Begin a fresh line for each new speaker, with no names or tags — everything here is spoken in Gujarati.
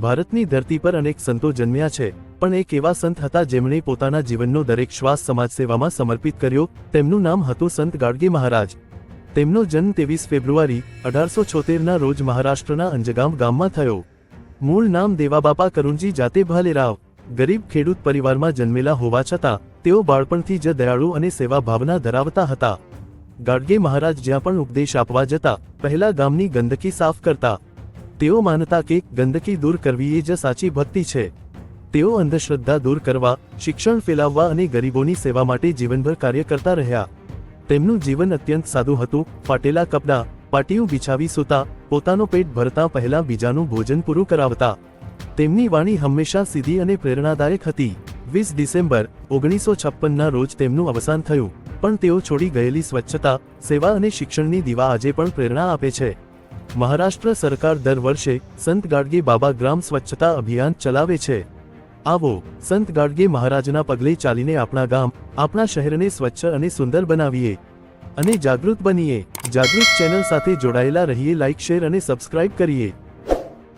ભારતની ધરતી પર અનેક સંતો જન્મ્યા છે, પણ એક એવા સંત હતા જેમણે પોતાના જીવનનો દરેક શ્વાસ સમાજસેવામાં સમર્પિત કર્યો. તેમનું નામ હતું સંત ગાડગે મહારાજ. તેમનો જન્મ 23 ફેબ્રુઆરી 1876ના રોજ મહારાષ્ટ્રના અંજગામ ગામમાં થયો. મૂળ નામ દેવાબાપા કરુણજી જાતે ભાલેરાવ. ગરીબ ખેડૂત પરિવારમાં જન્મેલા હોવા છતાં તેઓ બાળપણથી જ દયાળુ અને સેવા ભાવના ધરાવતા હતા. ગાડગે મહારાજ જ્યાં પણ ઉપદેશ આપવા જતા પહેલા ગામની ગંદકી સાફ કરતા. તેઓ માનતા કે ગંદકી દૂર કરવી એ જ સાચી ભક્તિ છે. તેઓ અંધશ્રદ્ધા દૂર કરવા, શિક્ષણ ફેલાવવા અને ગરીબોની સેવા માટે જીવનભર કાર્ય કરતા રહ્યા. તેમનું જીવન અત્યંત સાદું હતું. ફાટેલા કપડાં, પાટિયું બિછાવી સૂતા, પોતાનું પેટ ભરતા પહેલા બીજાનું ભોજન પૂરું કરાવતા. તેમની વાણી હંમેશા સીધી અને પ્રેરણાદાયક હતી. 20 ડિસેમ્બર 1956ના રોજ તેમનું અવસાન થયું, પણ તેઓ છોડી ગયેલી સ્વચ્છતા, સેવા અને શિક્ષણની દીવા આજે પણ પ્રેરણા આપે છે. મહારાષ્ટ્ર સરકાર દર વર્ષે સંત ગાડગે બાબા ગ્રામ સ્વચ્છતા અભિયાન ચલાવે છે. આવો સંત ગાડગે મહારાજના પગલે ચાલીને આપણા ગામ, આપણા શહેરને સ્વચ્છ અને સુંદર બનાવીએ અને જાગૃત બનીએ. જાગૃત ચેનલ સાથે જોડાયેલા રહીએ. લાઇક, શેર અને સબસ્ક્રાઇબ કરીએ.